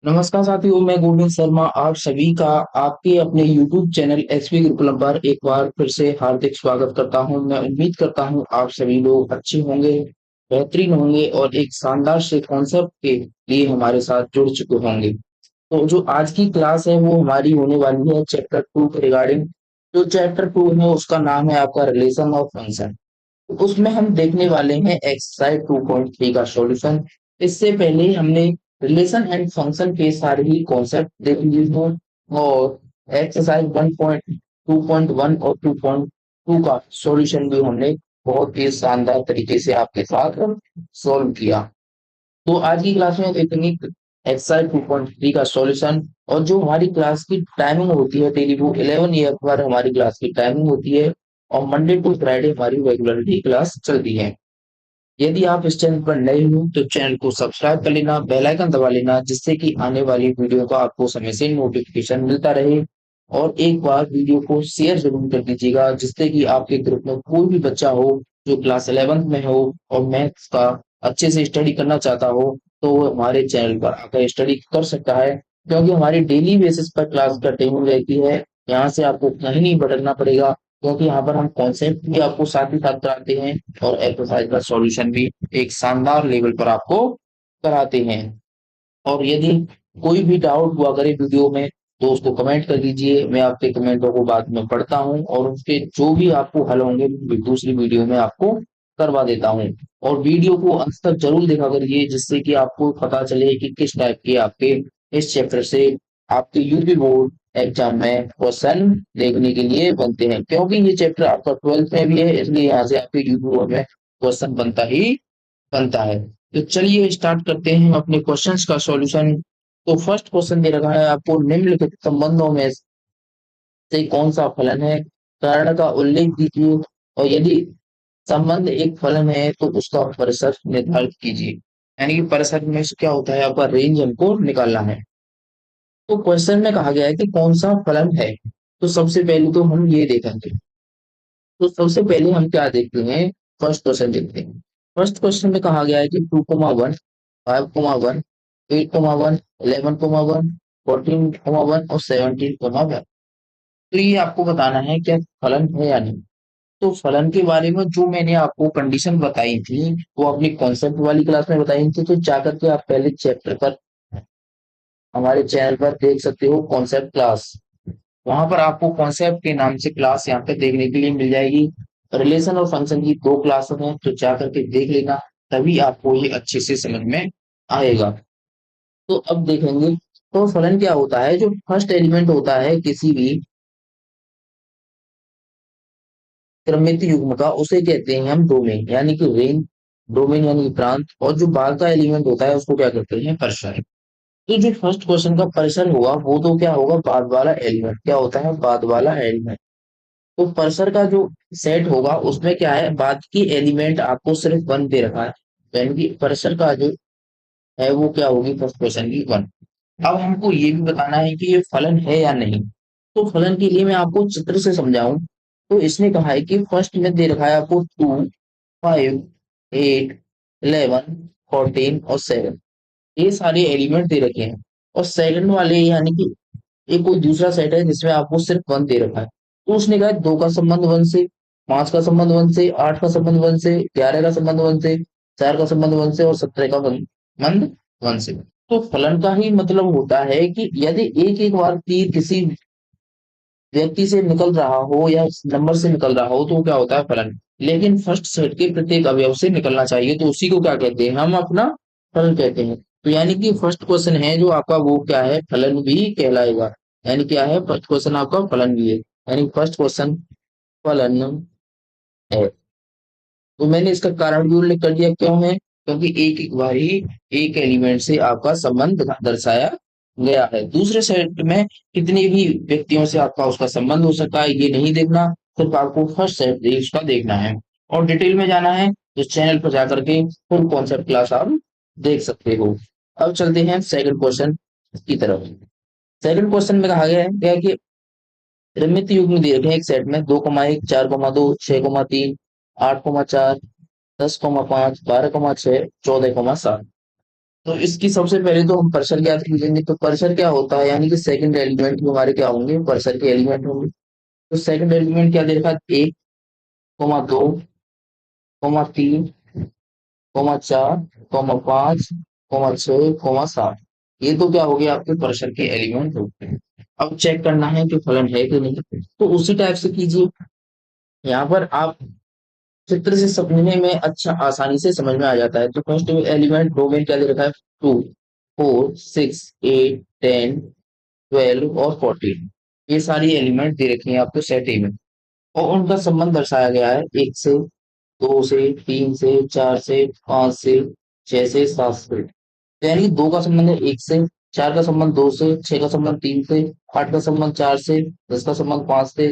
नमस्कार साथियों, मैं गोविंद शर्मा आप सभी का आपके अपने YouTube चैनल एचपी गुरुकुलम पर एक बार फिर से हार्दिक स्वागत करता हूं। मैं उम्मीद करता हूं आप सभी लोग अच्छे होंगे, बेहतरीन होंगे और एक शानदार से कॉन्सेप्ट के लिए हमारे साथ जुड़ चुके होंगे। तो जो आज की क्लास है वो हमारी होने वाली है चैप्टर 2 के रिगार्डिंग। जो चैप्टर 2 है उसका नाम है आपका रिलेशन ऑफ फंक्शन। उसमें हम देखने वाले हैं एक्सरसाइज 2.3 का सॉल्यूशन। इससे पहले हमने रिलेशन एंड फंक्शन के सारे ही कॉन्सेप्ट देख लिए थे और एक्सरसाइज 1.2.1 और 2.2 का सॉल्यूशन भी हमने बहुत ही शानदार तरीके से आपके साथ सॉल्व किया। तो आज की क्लास में देखेंगे एक्सरसाइज 2.3 का सॉल्यूशन। और जो हमारी क्लास की टाइमिंग होती है डेली वो 11 AM पर हमारी क्लास की टाइमिंग होती है और मंडे टू फ्राइडे हमारी रेगुलरली क्लास चलती है। यदि आप इस चैनल पर नए हो तो चैनल को सब्सक्राइब कर लेना, बेल आइकन दबा लेना जिससे कि आने वाली वीडियो का आपको समय से नोटिफिकेशन मिलता रहे। और एक बार वीडियो को शेयर जरूर कर दीजिएगा जिससे कि आपके ग्रुप में कोई भी बच्चा हो जो क्लास 11th में हो और मैथ्स का अच्छे से स्टडी करना चाहता हो तो वो हमारे चैनल पर आकर स्टडी कर सकता है। क्योंकि हमारी डेली बेसिस पर क्लास कंटिन्यू रहती है, यहाँ से आपको कहीं नहीं भटकना पड़ेगा क्योंकि यहाँ पर हम कॉन्सेप्ट भी आपको साथ ही साथ कराते हैं और एक्सरसाइज का सॉल्यूशन भी एक शानदार लेवल पर आपको कराते हैं। और यदि कोई भी डाउट हुआ करे वीडियो में तो उसको कमेंट कर दीजिए, मैं आपके कमेंटों को बाद में पढ़ता हूँ और उसके जो भी आपको हल होंगे दूसरी वीडियो में आपको करवा देता हूँ। और वीडियो को अंत तक जरूर देखा करिए जिससे कि आपको पता चले कि किस टाइप के आपके इस चैप्टर से आपके यूपी बोर्ड एग्जाम में क्वेश्चन देखने के लिए बनते हैं। क्योंकि ये चैप्टर आपका 12th में भी है इसलिए यहाँ से आपके यूपी बोर्ड में क्वेश्चन बनता है। तो चलिए स्टार्ट करते हैं अपने क्वेश्चंस का सॉल्यूशन। तो फर्स्ट क्वेश्चन दे रखा है आपको, निम्नलिखित संबंधों में से कौन सा फलन है, कारण का उल्लेख कीजिए और यदि संबंध एक फलन है तो उसका परिसर निर्धारित कीजिए। यानी कि परिसर में से क्या होता है, आपका रेंज हमको निकालना है। तो क्वेश्चन में कहा गया है कि कौन सा फलन है। तो सबसे पहले तो हम ये देखेंगे। तो सबसे पहले हम क्या देखते हैं, फर्स्ट क्वेश्चन देखते हैं। फर्स्ट क्वेश्चन में कहा गया है कि 2,1, 5,1, 8,1, 11,1, 14,1 और 17,1। तो ये आपको बताना है क्या फलन है या नहीं। तो फलन के बारे में जो मैंने आपको कंडीशन बताई थी वो अपनी कॉन्सेप्ट वाली क्लास में बताई थी, तो जाकर के आप पहले चैप्टर पर हमारे चैनल पर देख सकते हो कॉन्सेप्ट क्लास। वहां पर आपको कॉन्सेप्ट के नाम से क्लास यहाँ पे देखने के लिए मिल जाएगी। रिलेशन और फंक्शन की दो क्लास हैं तो जा करके देख लेना, तभी आपको ये अच्छे से समझ में आएगा। तो अब देखेंगे तो फलन क्या होता है। जो फर्स्ट एलिमेंट होता है किसी भी क्रमित युग्म का उसे कहते हैं हम डोमेन यानी कि रेंज, डोमेन यानी कि प्रांत। और जो बाद का एलिमेंट होता है उसको क्या कहते हैं, परिसर। तो जो फर्स्ट क्वेश्चन का परिसर होगा वो तो क्या होगा, बाद वाला एलिमेंट। क्या होता है, बाद वाला एलिमेंट। तो पर्सर का जो सेट होगा उसमें क्या है, बाद की एलिमेंट आपको सिर्फ वन दे रखा है, यानी कि पर्सर का जो है वो क्या होगी, फर्स्ट क्वेश्चन की वन। अब हमको ये भी बताना है कि ये फलन है या नहीं। तो फलन के लिए मैं आपको चित्र से समझाऊं। तो इसने कहा है कि फर्स्ट में दे रखा है आपको 2, 5, 8, 11, 14 और 7। ये सारे एलिमेंट दे रखे हैं। और सेकंड वाले यानी कि एक कोई दूसरा सेट है जिसमें आपको सिर्फ वन दे रखा है। तो उसने कहा दो का संबंध वन से, पांच का संबंध वन से, आठ का संबंध वन से, 11 का संबंध वन से, चार का संबंध वन से और 17 का संबंध वन से। तो फलन का ही मतलब होता है कि यदि एक एक बार तीर किसी व्यक्ति से निकल रहा हो या नंबर से निकल रहा हो तो क्या होता है, फलन। लेकिन फर्स्ट सेट के प्रत्येक अवयव से निकलना चाहिए तो उसी को क्या कहते हैं, हम अपना फलन कहते हैं। तो यानी कि फर्स्ट क्वेश्चन है जो आपका वो क्या है, फलन भी कहलाएगा। यानी क्या है, फर्स्ट क्वेश्चन आपका फलन भी है, यानी फर्स्ट क्वेश्चन फलन है। तो मैंने इसका कारण भी उल्लेख कर दिया, क्यों है, क्योंकि एक एक बार ही एक एलिमेंट से आपका संबंध दर्शाया गया है। दूसरे सेट में कितने भी व्यक्तियों से आपका उसका संबंध हो सकता है ये नहीं देखना, सिर्फ आपको फर्स्ट सेट उसका देखना है। और डिटेल में जाना है तो चैनल पर जाकर के फुल कॉन्सेप्ट क्लास आप देख सकते हो। अब चलते हैं सेकंड क्वेश्चन की तरफ। सेकंड क्वेश्चन में कहा गया है क्या कि रमित युग्म दिए गए एक सेट में 2,1, 4,2, 6,3, 8,4, 10,5, 12,6, 14,7। तो इसकी सबसे पहले तो हम परसर ज्ञात कर लेंगे। तो परसर क्या होता है, यानी कि सेकंड एलिमेंट हमारे क्या होंगे, परसर के एलिमेंट होंगे। तो सेकंड एलिमेंट क्या दे रखा है, 1, 2, 3, 4, 5, 6, 7। ये तो क्या हो गया, आपके परसर के एलिमेंट हो गए। अब चेक करना है कि फलन है कि नहीं, तो उसी टाइप से कीजिए। यहाँ पर आप चित्र से समझने में अच्छा आसानी से समझ में आ जाता है। तो फर्स्ट एलिमेंट रो में क्या दे रखा है, 2, 4, 6, 8, 10, 12 और 14। ये सारी एलिमेंट दे रखी हैं आपको सेट ए में, और उनका संबंध दर्शाया गया है 1 से 2 से 3 से 4 से 5 से 6 से 7 से। यानी 2 का संबंध है 1 से, 4 का संबंध 2 से, 6 का संबंध 3 से, 8 का संबंध 4 से, 10 का संबंध 5 से,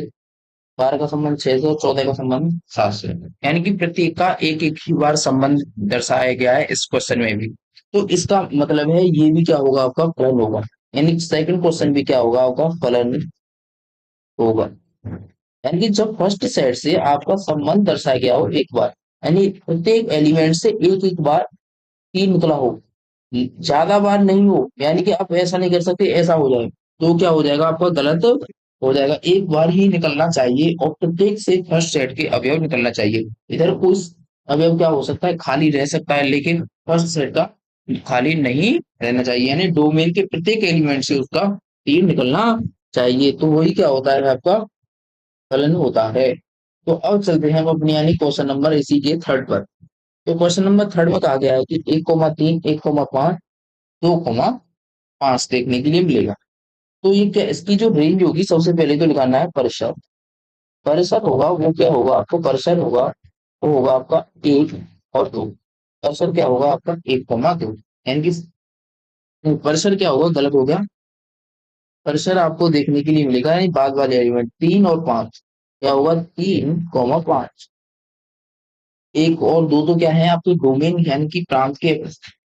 12 का संबंध 6 से और 14 का संबंध 7 से। यानी कि प्रत्येक का एक एक ही बार संबंध दर्शाया गया है इस क्वेश्चन में भी। तो इसका मतलब है ये भी क्या होगा, आपका फलन होगा। यानी सेकंड क्वेश्चन भी क्या होगा, आपका फलन होगा। यानी कि जब फर्स्ट सेट से आपका संबंध दर्शाया गया हो एक बार, यानी प्रत्येक एलिमेंट से एक एक बार तीन निकला हो, ज्यादा बार नहीं हो, यानी कि आप ऐसा नहीं कर सकते ऐसा हो जाए, तो क्या हो जाएगा, आपका गलत हो जाएगा। एक बार ही निकलना चाहिए और प्रत्येक से फर्स्ट सेट के अवयव निकलना चाहिए। इधर कोई अवयव क्या हो सकता है, खाली रह सकता है, लेकिन फर्स्ट सेट का खाली नहीं रहना चाहिए। यानी डोमेन के प्रत्येक एलिमेंट से उसका तीन निकलना चाहिए, तो वही क्या होता है, आपका फलन होता है। तो अब चलते हैं हम अपनी यानी क्वेश्चन नंबर इसी के थर्ड पर। तो क्वेश्चन नंबर थर्ड में कहा गया है कि 1,3, 1,5, 2,5 देखने के लिए मिलेगा। तो ये क्या, इसकी जो रेंज होगी सबसे पहले तो निकालना है परिशद। परिशद होगा वो क्या होगा, आपको परिशद होगा वो होगा आपका 1 और 2। परिशद क्या होगा आपका 1,2, यानी कि परिशद क्या होगा, गलत हो गया। परिशद आपको देखने के लिए मिलेगा यानी बाद वाले एलिमेंट 3 और 5, क्या होगा 3,5। 1 और 2 तो क्या है, आपके डोमेन यानी कि प्रांत के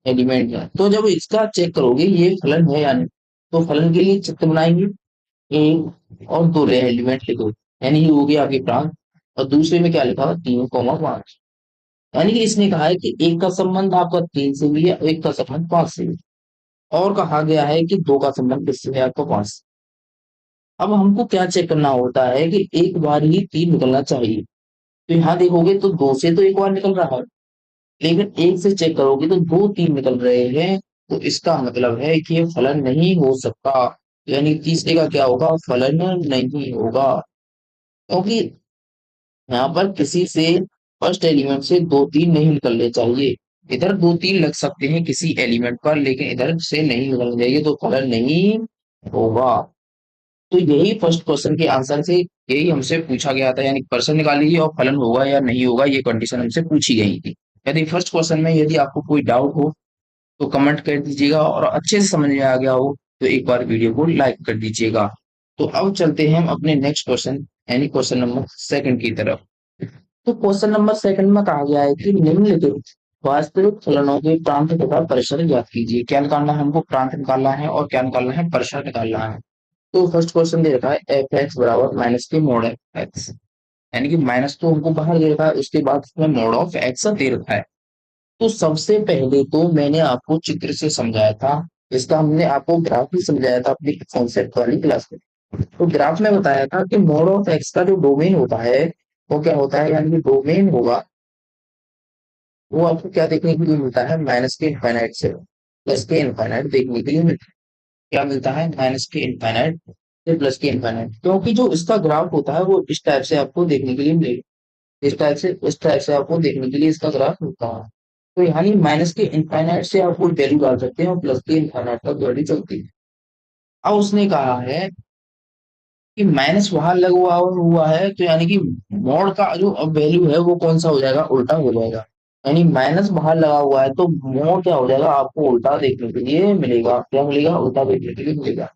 एलिमेंट है। तो जब इसका चेक करोगे ये फलन है यानी, तो फलन के लिए चित्र बनाएंगे। 1 और 2 रहे एलिमेंट लिखो, यानी ये हो गया आपके प्रांत। और दूसरे में क्या लिखा हुआ, 3,5। यानी कि इसने कहा है कि एक का संबंध आपका 3 से भी है और एक का संबंध 5 से भी, और कहा गया है कि 2 का संबंध किससे है, आपको 5 से। अब हमको क्या चेक करना होता है कि एक बार ही 3 निकलना चाहिए। तो यहाँ देखोगे तो 2 से तो एक बार निकल रहा है, लेकिन 1 से चेक करोगे तो 2 3 निकल रहे हैं। तो इसका मतलब है कि ये फलन नहीं हो सकता, यानी तीसरे का क्या होगा, फलन नहीं होगा। क्योंकि यहाँ पर किसी से फर्स्ट एलिमेंट से 2 3 नहीं निकलने चाहिए। इधर 2 3 लग सकते हैं किसी एलिमेंट पर, लेकिन इधर से नहीं निकलने चाहिए, तो फलन नहीं होगा। तो यही फर्स्ट क्वेश्चन के आंसर से यही हमसे पूछा गया था, यानी पर्सन निकाल लीजिए और फलन होगा या नहीं होगा, ये कंडीशन हमसे पूछी गई थी। यदि फर्स्ट क्वेश्चन में यदि आपको कोई डाउट हो तो कमेंट कर दीजिएगा, और अच्छे से समझ में आ गया हो तो एक बार वीडियो को लाइक कर दीजिएगा। तो अब चलते हैं हम अपने नेक्स्ट क्वेश्चन यानी क्वेश्चन नंबर सेकंड की तरफ। तो क्वेश्चन नंबर सेकंड में कहा गया है कि निम्नलिखित वास्तविक फलनों के प्रांत तथा परिसर ज्ञात कीजिए। क्या निकालना है हमको, प्रांत निकालना है और क्या निकालना है, परिसर निकालना है। तो फर्स्ट क्वेश्चन दे रखा है एफ एक्स बराबर माइनस के मोड एफ एक्स, यानी कि माइनस तो हमको बाहर दे रखा है, उसके बाद उसमें मोड ऑफ एक्स दे रखा है। तो सबसे पहले तो मैंने आपको चित्र से समझाया था, इसका हमने आपको ग्राफ भी समझाया था अपनी कॉन्सेप्ट वाली क्लास में। तो ग्राफ में बताया था कि मोड ऑफ एक्स का जो डोमेन होता है वो क्या होता है, यानी कि डोमेन होगा वो आपको क्या देखने के लिए मिलता है, माइनस के इनफाइनाइट से प्लस के इनफाइनाइट देखने के लिए मिलता है। क्या मिलता है, माइनस के इनफाइनाइट से प्लस के इनफाइनाइट, क्योंकि जो इसका ग्राफ होता है वो इस टाइप से आपको देखने के लिए मिलेगा। इस टाइप से आपको देखने के लिए इसका ग्राफ होता है। तो यानी माइनस के इनफाइनाइट से आप कोई वैल्यू डाल सकते हैं और प्लस के इनफाइनाइट तक वैल्यू चलती है। अब उसने कहा है कि माइनस वहां लगा हुआ है, तो यानी कि मोड का जो अब वैल्यू है वो कौन सा हो जाएगा, उल्टा हो जाएगा। यानी माइनस बाहर लगा हुआ है तो मोड क्या हो जाएगा, आपको उल्टा देखने के लिए मिलेगा। क्या मिलेगा, उल्टा देखने के लिए मिलेगा।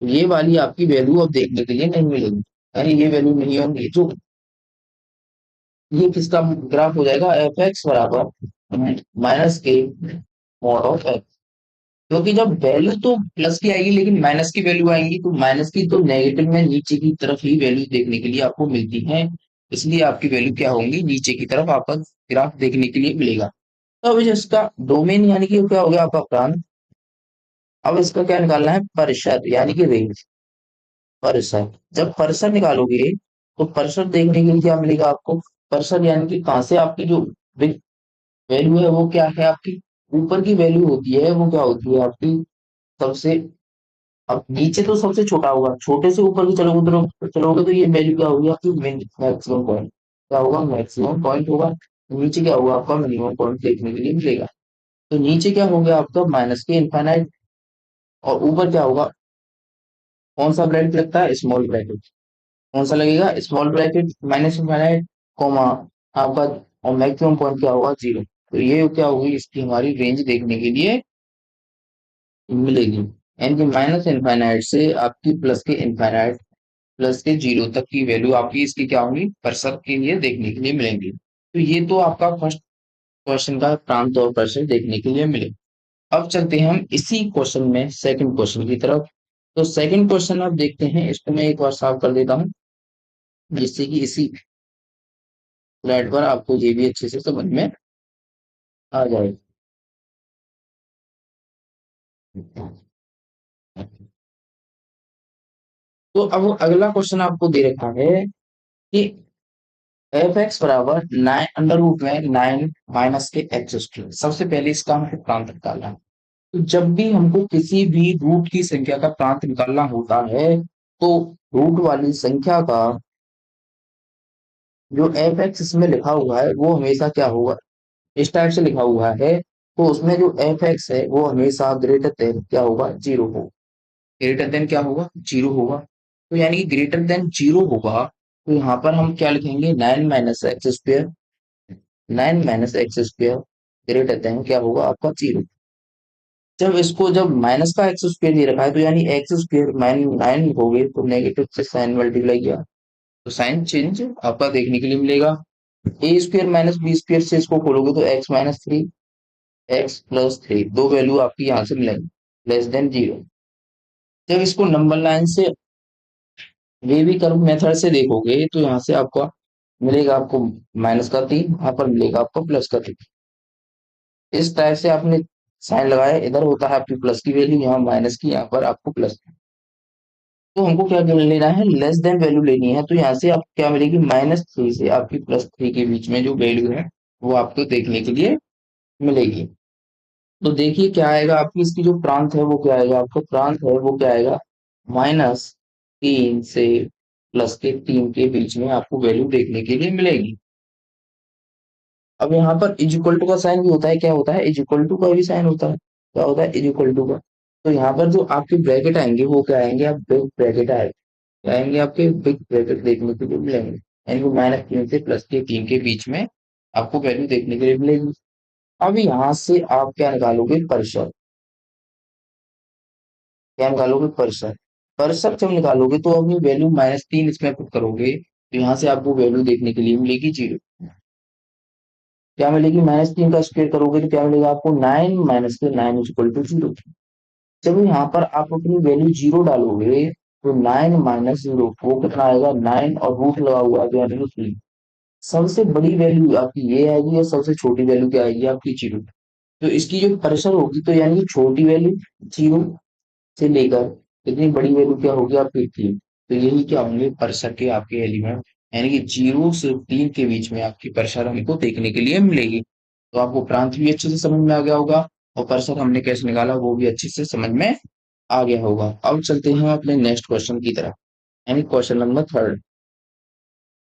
ये वाली आपकी वैल्यू अब देखने के लिए नहीं मिलेगी, यानी ये वैल्यू नहीं होंगी। जो ये किसका ग्राफ हो जाएगा, एफ एक्स बराबर माइनस के मॉड ऑफ एक्स। क्योंकि जब वैल्यू तो प्लस की आएगी लेकिन माइनस की वैल्यू आएंगी, तो माइनस की तो नेगेटिव में नीचे की तरफ ही वैल्यू देखने के लिए आपको मिलती है। इसलिए आपकी वैल्यू क्या होंगी, नीचे की तरफ आपका ग्राफ देखने के लिए मिलेगा। तो अब इसका डोमेन यानी कि क्या हो गया आपका प्रांत। अब इसका क्या निकालना है, परिसर यानी कि रेंज। परिसर, जब परिसर निकालोगे तो परिसर देखने के लिए क्या मिलेगा आपको, परिसर यानी कि कहाँ से आपकी जो वैल्यू है वो क्या है आपकी, ऊपर की वैल्यू होती है वो क्या होती है आपकी सबसे, अब नीचे तो सबसे छोटा होगा, छोटे से ऊपर की चलोगे तो चलोगे तो ये वैल्यू क्या होगी आपकी मैक्सिमम पॉइंट, क्या होगा मैक्सिमम पॉइंट होगा। नीचे क्या होगा आपका मिनिमम पॉइंट देखने के लिए मिलेगा। तो नीचे क्या हो गया आपका माइनस के इनफाइनाइट, और ऊपर क्या होगा, कौन सा ब्रैकेट लगता है, स्मॉल ब्रैकेट। कौन सा लगेगा, small bracket minus infinite comma आपका, और मैक्सिमम पॉइंट क्या होगा, जीरो। तो ये क्या होगी इसकी हमारी रेंज देखने के लिए मिलेगी, यानी कि माइनस इनफाइनाइट से आपकी प्लस के इनफाइनाइट, प्लस के जीरो तक की वैल्यू आपकी इसकी क्या होंगी परसेंट के लिए देखने के लिए मिलेंगी। तो ये तो आपका फर्स्ट क्वेश्चन का प्रांत और परसेंट देखने के लिए मिले। अब चलते हैं हम इसी क्वेश्चन में सेकंड क्वेश्चन की तरफ। तो सेकंड क्वेश्चन आप देखते हैं, इसको मैं एक बार साफ कर देता हूँ जिससे कि इसी स्लाइड पर आपको ये भी अच्छे से समझ में आ जाए। तो अब अगला क्वेश्चन आपको दे रखा है कि एफ एक्स बराबर 9 अंडर रूट में 9 माइनस के एक्स स्क्वायर। सबसे पहले इसका हमको प्रांत निकालना है। तो जब भी हमको किसी भी रूट की संख्या का प्रांत निकालना होता है तो रूट वाली संख्या का जो एफ एक्स इसमें लिखा हुआ है वो हमेशा क्या होगा, इस टाइप से लिखा हुआ है। तो उसमें जो एफ एक्स है वो हमेशा ग्रेटर देन क्या होगा, जीरो होगा। ग्रेटर देन क्या होगा, जीरो होगा। तो यानी कि ग्रेटर देन जीरो होगा, तो यहाँ पर हम क्या लिखेंगे, 9 - x²। 9 - x² ग्रेटर देन क्या होगा आपका जीरो। जब इसको जब माइनस का एक्स स्क्वायर दे रखा है तो यानी एक्स स्क्वायर माइनस 9 हो गए तो नेगेटिव से साइन मल्टीप्लाई किया तो साइन चेंज आपका देखने के लिए मिलेगा। ए स्क्वायर माइनस बी स्क्वायर से इसको खोलोगे तो x - 3, x + 3 दो वैल्यू आपकी यहाँ से मिलेंगी लेस देन जीरो। जब इसको नंबर लाइन से वे भी कर्व मेथड से देखोगे तो यहाँ से आपको मिलेगा आपको -3, यहाँ पर मिलेगा आपको +3। इस टाइप से आपने साइन लगाया, इधर होता है आपकी प्लस की वैल्यू, यहाँ माइनस की, यहाँ पर आपको प्लस। तो हमको क्या लेना है, लेस देन वैल्यू लेनी है। तो यहाँ से आप क्या मिलेगी, -3 से आपकी +3 के बीच में जो वैल्यू है वो आपको देखने के लिए मिलेगी। तो देखिए क्या आएगा आपकी इसकी जो प्रांत है वो क्या आएगा, आपका प्रांत है वो क्या आएगा, -3 से +3 के बीच में आपको वैल्यू देखने के लिए मिलेगी। अब यहाँ पर इज इक्वल टू का साइन भी होता है, क्या होता है, इज इक्वल टू का भी साइन होता है, क्या होता है, इज इक्वल टू का। तो यहाँ पर जो आपके ब्रैकेट आएंगे वो क्या आएंगे, आप बिग ब्रैकेट आएंगे आपके बिग ब्रैकेट देखने के लिए मिलेंगे, यानी कि -3 से +3 के बीच में आपको वैल्यू देखने के लिए मिलेगी। अब यहाँ से आप क्या निकालोगे, परिसर। क्या निकालोगे, परिसर। परिसर जब निकालोगे तो अपनी वैल्यू -3 इसमें पुट करोगे तो यहाँ से आपको वैल्यू देखने के लिए मिलेगी जीरो। क्या मिलेगी, -3 का स्क्वायर करोगे तो क्या मिलेगा आपको, 9 - 9 = 0। जब यहाँ पर आप अपनी वैल्यू जीरो डालोगे तो 9 - 0 वो कितना आएगा, 9 और रूट लगा हुआ है तो यहाँ पे 3। सबसे बड़ी वैल्यू आपकी ये आएगी और सबसे छोटी वैल्यू क्या आएगी आपकी, जीरो। तो इसकी जो प्रेशर होगी तो यानी कि छोटी वैल्यू जीरो से लेकर इतनी बड़ी वैल्यू क्या होगी आपकी 3। तो यही क्या होंगे प्रेशर के आपके एलिमेंट, यानी कि 0 से 3 के बीच में आपकी प्रेशर हमको देखने के लिए मिलेगी। तो आपको प्रांत भी अच्छे से समझ में आ गया होगा और प्रेशर हमने कैसे निकाला वो भी अच्छे से समझ में आ गया होगा। अब चलते हैं अपने नेक्स्ट क्वेश्चन की तरफ, यानी question number third.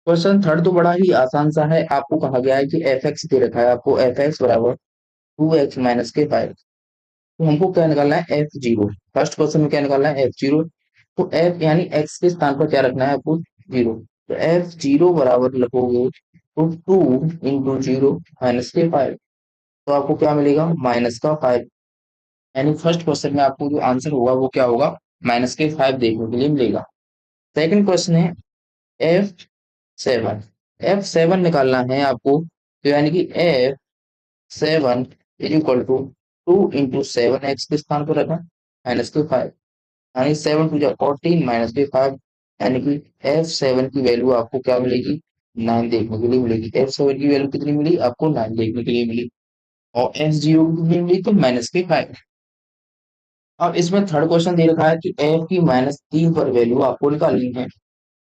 Question third तो बड़ा ही आसान सा है, आपको कहा गया है कि एफ एक्स दे रखा है आपको, एफ एक्स बराबर 2x - 5। तो हमको क्या निकालना है, एफ जीरो। फर्स्ट क्वेश्चन में क्या निकालना है, एफ जीरो। तो एफ यानी एक्स के स्थान पर क्या रखना है आपको, जीरो। तो एफ जीरो बराबर लिखोगे तो 2 × 0 - 5। तो आपको क्या मिलेगा, -5। यानी फर्स्ट क्वेश्चन में आपको जो आंसर होगा वो क्या होगा, -5 देखने के लिए मिलेगा। सेकंड क्वेश्चन है F7। F7 निकालना है आपको, तो यानी कि F7 = 2 × 7, एक्स के स्थान पर रखा -5, यानी 7 × 2 = 14 -5, यानी कि F7 की वैल्यू आपको क्या मिलेगी, 9 देखने के लिए मिलेगी। F7 की वैल्यू कितनी मिली आपको, 9 देखने के लिए मिली। और x0 की वैल्यू मिली तो -5। अब इसमें थर्ड क्वेश्चन दे रखा है कि f की -3 पर वैल्यू आपको निकालनी है।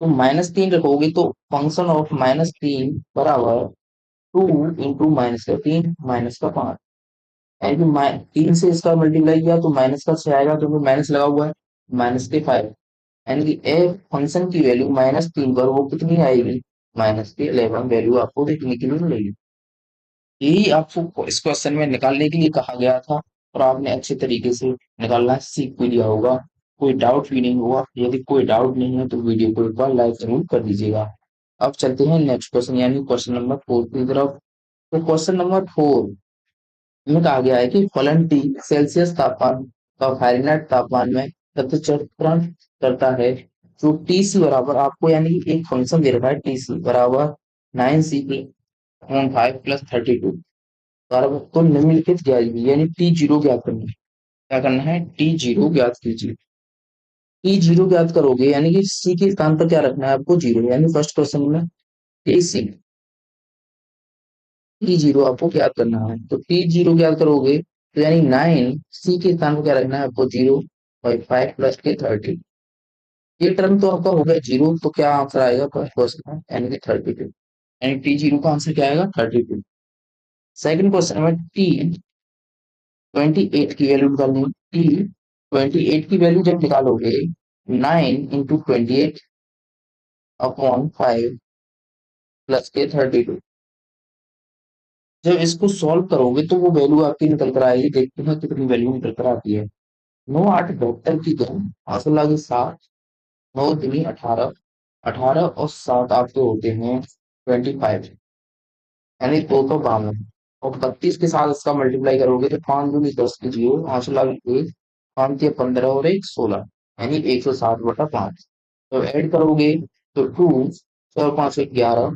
तो -3 रखोगे तो फंक्शन ऑफ -3 बराबर 2 इंटू -3 -5। यानी कि 3 से इसका मल्टीप्लाई किया तो -6 आएगा, क्योंकि माइनस लगा हुआ है, -5। यानी कि एफ फंक्शन की वैल्यू -3 पर वो कितनी आएगी, -11 वैल्यू आपको देखने के लिए मिलेगी। यही आपको इस क्वेश्चन में निकालने के लिए कहा गया था, और आपने अच्छे तरीके से निकालना सीख भी लिया होगा। कोई डाउट भी नहीं होगा। यदि कोई डाउट नहीं है तो वीडियो को एक बार लाइक जरूर कर दीजिएगा। अब चलते हैं नेक्स्ट क्वेश्चन यानी क्वेश्चन नंबर 4 की तरफ। तो क्वेश्चन नंबर 4 में कहा गया है कि फलन टी सेल्सियस तापमान का फ़ारेनहाइट तापमान में प्रतिचक्रण करता है। जो टी सी बराबर आपको यानी कि एक फंक्शन दे रखा है टी सी बराबर 9c अपॉन 5 प्लस 32 बराबर, तो निम्नलिखित ज्ञात यानी टी जीरो ज्ञात करना है। क्या करना है, टी जीरो ज्ञात कीजिए। टी जीरो ज्ञात करोगे यानी कि सी के स्थान पर क्या रखना है आपको, जीरो। यानी फर्स्ट क्वेश्चन में टी सी टी जीरो आपको ज्ञात करना है। तो टी जीरो ज्ञात करोगे तो यानी 9 सी के स्थान पर क्या रखना है आपको, जीरो। और 5 प्लस के 30, ये टर्म तो आपका हो गया जीरो। तो क्या आंसर आएगा फर्स्ट क्वेश्चन में, यानी कि 32। यानी टी जीरो का आंसर क्या आएगा, 32। सेकंड क्वेश्चन में टी 28 की वैल्यू निकालनी है। टी 28 की वैल्यू जब निकालोगे 9 इंटू 28 अपॉन 5 प्लस के 32, जब इसको सॉल्व करोगे तो वो वैल्यू आपकी निकल कर आएगी। देखते हैं कितनी वैल्यू निकल कर आती है। 9 8 72 की दो हासिल आगे 7, 9 दूनी 18, 18 और 7 आपके होते हैं 25, यानी 252। और 32 के साथ इसका मल्टीप्लाई करोगे तो 5 दूनी 10 की जीरो हासिल आगे 1, 5 के 15 और 1 16, यानी 160/5। तो ऐड करोगे तो 2 और 5 11,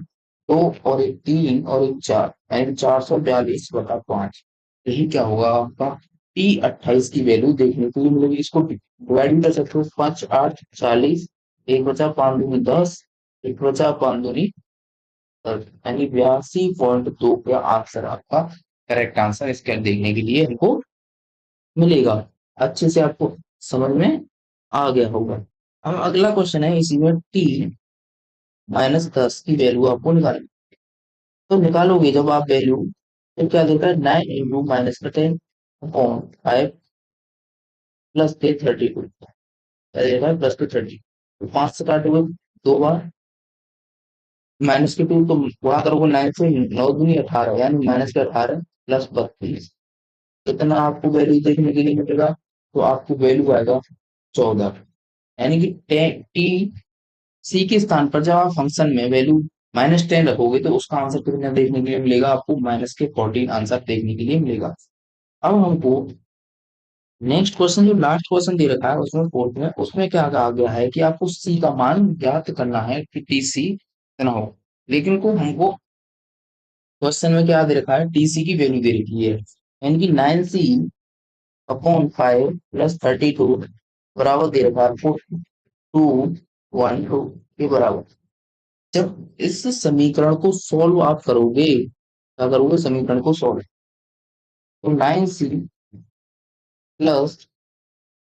2 और 1 3 और 1 4, यानी 442/5। यही क्या होगा आपका टी 28 की वैल्यू देखने को मिलेगी। इसको डिवाइड भी कर सकते हो, 5 8 40, 1 बचा 5 दूनी 10, 1 बचा 5 दूनी 10, यानी 82.2 का आंसर आपका करेक्ट आंसर इसके देखने के लिए हमको मिलेगा। अच्छे से आपको समझ में आ गया होगा। अब अगला क्वेश्चन है इसी में टी -10 की वैल्यू आपको निकालनी। तो निकालोगे जब आप वैल्यू, तो क्या देता है 9 इंटू -10 अपॉन 5 प्लस के 32, क्या देगा प्लस के 30। तो 5 से काटोगे 2 बार, माइनस के 2 तो गुणा करोगे 9 से, 9 दूनी 18, यानी -18 प्लस 32। इतना आपको वैल्यू देखने के लिए मिलेगा। तो आपको वैल्यू आएगा 14। यानी कि टी सी के स्थान पर जब आप फंक्शन में वैल्यू -10 रखोगे तो उसका आंसर कितना देखने के लिए मिलेगा आपको, -14 आंसर देखने के लिए मिलेगा। अब हमको नेक्स्ट क्वेश्चन जो लास्ट क्वेश्चन दे रखा है उसमें फोर्थ में, उसमें क्या कहा गया है कि आपको सी का मान ज्ञात करना है कि टी सी कितना हो। लेकिन को हमको क्वेश्चन में क्या दे रखा है, टी सी की वैल्यू दे रखी है, यानी कि 9c अपॉन 5 प्लस 32 बराबर दे रखा है आपको 212 के बराबर। जब इस समीकरण को सॉल्व आप करोगे, क्या करोगे समीकरण को सॉल्व, तो 9c प्लस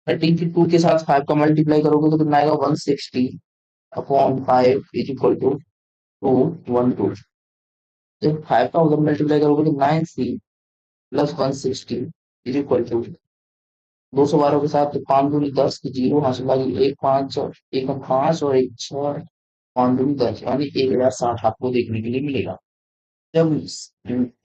32 के साथ 5 का मल्टीप्लाई करोगे तो कितना आएगा 160 अपॉन 5 इज इक्वल टू 212। जब 5 का उधर मल्टीप्लाई करोगे तो 9c plus 160 is equal to 212 के साथ, तो 5 दूनी 10 की जीरो हासिल लगी 1 5 और 1 5 और 1 6, 5 दूनी 10, यानी 1060 आपको देखने के लिए मिलेगा। जब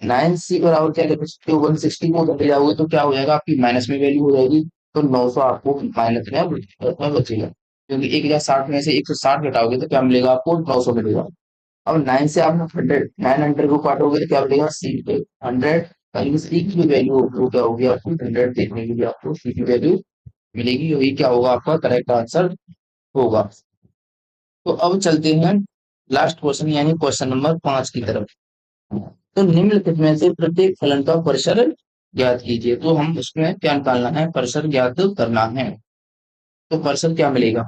9c बराबर क्या कर सकते हो 160 को उधर ले जाओगे तो क्या हो जाएगा, आपकी माइनस में वैल्यू हो जाएगी। तो 900 आपको माइनस में बचेगा, क्योंकि 1060 में से 160 घटाओगे तो क्या मिलेगा आपको, 900 मिलेगा। अब 9 से आप 100 900 को काटोगे तो क्या मिलेगा, सी पे 100, यानी सी की वैल्यू वो क्या होगी आपको 100 देखने के लिए आपको सी की वैल्यू मिलेगी। यही क्या होगा आपका करेक्ट आंसर होगा। तो अब चलते हैं लास्ट क्वेश्चन यानी क्वेश्चन नंबर 5 की तरफ। तो निम्नलिखित में से प्रत्येक फलन का परिसर ज्ञात कीजिए। तो हम उसमें क्या निकालना है, परिसर ज्ञात करना है। तो परिसर क्या मिलेगा,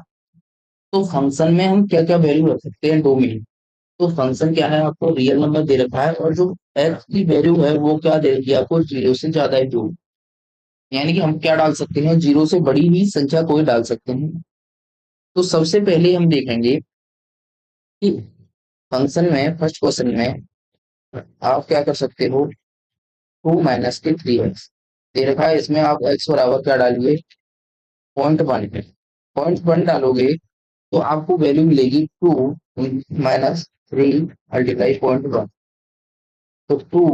तो फंक्शन में हम क्या क्या वैल्यू रख सकते हैं, 2 मिली। तो फंक्शन क्या है, आपको रियल नंबर दे रखा है और जो एक्स की वैल्यू है वो क्या दे रखी है आपको, जीरो से ज्यादा है जो, यानी कि हम क्या डाल सकते हैं, जीरो से बड़ी ही संख्या कोई डाल सकते हैं। तो सबसे पहले हम देखेंगे कि फंक्शन में फर्स्ट क्वेश्चन में आप क्या कर सकते हो, 2 - के 3x दे रखा है, इसमें आप x बराबर क्या डालिए, 0.1। 0.1 डालोगे तो आपको वैल्यू मिलेगी 2 - 3 × 0.1, तो 2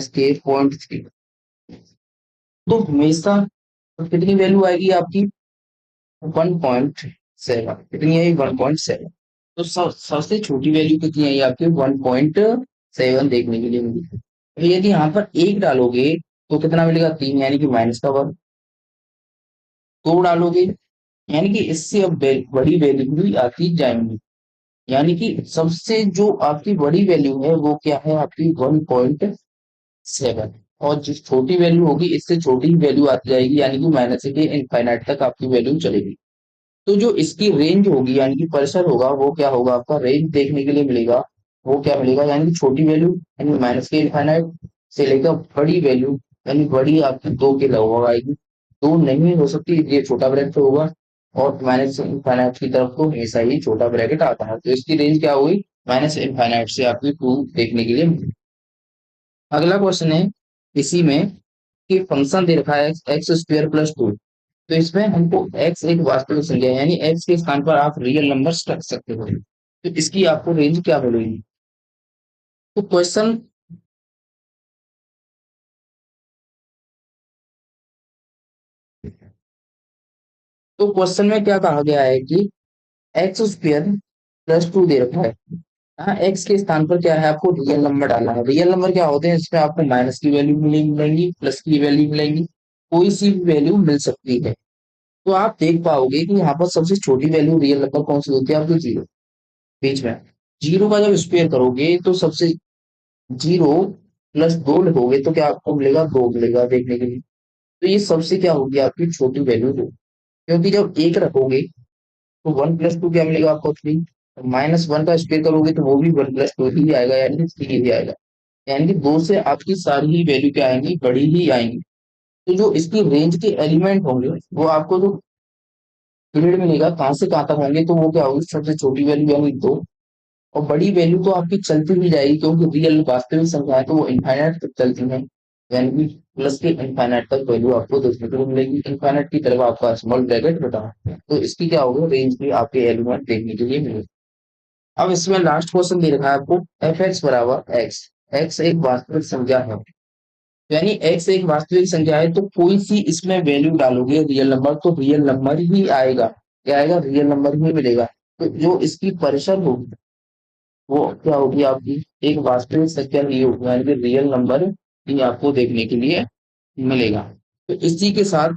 - के 0.3। तो हमेशा कितनी वैल्यू आएगी आपकी, 1.7। कितनी आई, 1.7। तो सबसे छोटी वैल्यू कितनी आई आपकी, 1.7 देखने के लिए मिली। तो यदि यहाँ पर एक डालोगे तो कितना मिलेगा, 3, यानी कि -1। दो डालोगे यानी कि इससे अब बड़ी वैल्यू भी आती जाएंगी, यानी कि सबसे जो आपकी बड़ी वैल्यू है वो क्या है आपकी, 1.7। और जो छोटी वैल्यू होगी इससे छोटी ही वैल्यू आती जाएगी, यानी कि माइनस से इनफाइनाइट तक आपकी वैल्यू चलेगी। तो जो इसकी रेंज होगी यानी कि परिसर होगा वो क्या होगा, आपका रेंज देखने के लिए मिलेगा, वो क्या मिलेगा, यानी कि छोटी वैल्यू यानी -के इनफाइनाइट से लेकर बड़ी वैल्यू, यानी बड़ी आपकी 2 के लगभग आएगी। 2 नहीं हो सकती, ये छोटा ब्रैकेट होगा, और माइनस इनफाइनाइट की तरफ तो हमेशा ही छोटा ब्रैकेट आता है, तो इसकी रेंज क्या हुई, -इनफाइनाइट से आपकी 2 देखने के लिए मिली। अगला क्वेश्चन है इसी में कि फंक्शन दे रखा है x² + 2। तो इसमें हमको x एक वास्तविक संख्या है, यानी x के स्थान पर आप रियल नंबर्स रख सकते हो, तो इसकी आपको रेंज क्या मिलेगी। तो क्वेश्चन, तो क्वेश्चन में क्या कहा गया है कि x² + 2 दे रखा है। हाँ, x के स्थान पर क्या है, आपको रियल नंबर डालना है। रियल नंबर क्या होते हैं, इसमें आपको माइनस की वैल्यू मिलेंगी, प्लस की वैल्यू मिलेंगी, कोई सी भी वैल्यू मिल सकती है। तो आप देख पाओगे कि यहाँ पर सबसे छोटी वैल्यू रियल नंबर कौन सी होती है आपकी, जीरो। बीच में जीरो का जब स्क्वायर करोगे तो सबसे, 0 + 2 लिखोगे तो क्या आपको मिलेगा, 2 मिलेगा देखने के लिए। तो ये सबसे क्या होगी आपकी छोटी वैल्यू, 2। क्योंकि जब एक रखोगे तो 1 + 2 क्या मिलेगा आपको, 3। -1 का स्क्वायर करोगे तो वो भी 1 + 2 ही आएगा, यानी कि 3 ही आएगा। यानी कि 2 से आपकी सारी ही वैल्यू क्या आएंगी, बड़ी ही आएंगी। तो जो इसकी रेंज के एलिमेंट होंगे वो आपको जो पीरियड मिलेगा कहाँ से कहाँ तक होंगे, तो वो क्या होगी, सबसे छोटी वैल्यू यानी 2, और बड़ी वैल्यू तो आपकी चलती भी जाएगी क्योंकि रियल वास्तविक संख्या है तो वो इनफाइनाइट तक चलती है, यानी कि प्लस के इनफाइनाइट तक वैल्यू आपको देखने को मिलेगी। इनफाइनाइट की तरफ आपका स्मॉल ब्रैकेट बता है, तो इसकी क्या होगा, रेंज भी आपके एलिमेंट देखने के लिए मिलेगी। अब इसमें लास्ट क्वेश्चन दे रखा है आपको, fx बराबर x। x एक वास्तविक संख्या है, यानी x एक वास्तविक संख्या है तो कोई सी इसमें वैल्यू डालोगे रियल नंबर तो रियल नंबर ही आएगा, क्या आएगा, रियल नंबर ही मिलेगा। तो जो इसकी परिसर होगी वो क्या होगी आपकी, एक वास्तविक संख्या ही होगी, यानी कि रियल नंबर ही आपको देखने के लिए मिलेगा। तो इसी के साथ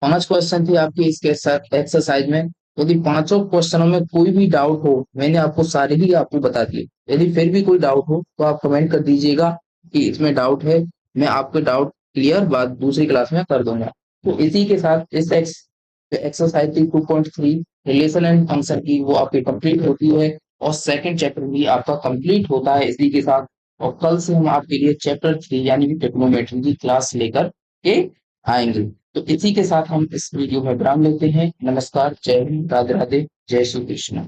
5 क्वेश्चन थे आपके इसके साथ एक्सरसाइज में। यदि पांचों क्वेश्चनों में कोई भी डाउट हो, मैंने आपको सारे ही आपको बता दिए, यदि फिर भी कोई डाउट हो तो आप कमेंट कर दीजिएगा कि इसमें डाउट है, मैं आपके डाउट क्लियर बात दूसरी क्लास में कर दूंगा। तो इसी के साथ इस एक्सरसाइज की 2.3 रिलेशन एंड फंक्शन की वो आपकी कंप्लीट होती है, और सेकंड चैप्टर भी आपका कंप्लीट होता है इसी के साथ। और कल से हम आपके लिए चैप्टर 3 यानी कि टेक्नोमेट्री की क्लास लेकर के आएंगे। तो इसी के साथ हम इस वीडियो में विराम लेते हैं। नमस्कार, जय हिंद, राधे राधे, जय श्री कृष्ण।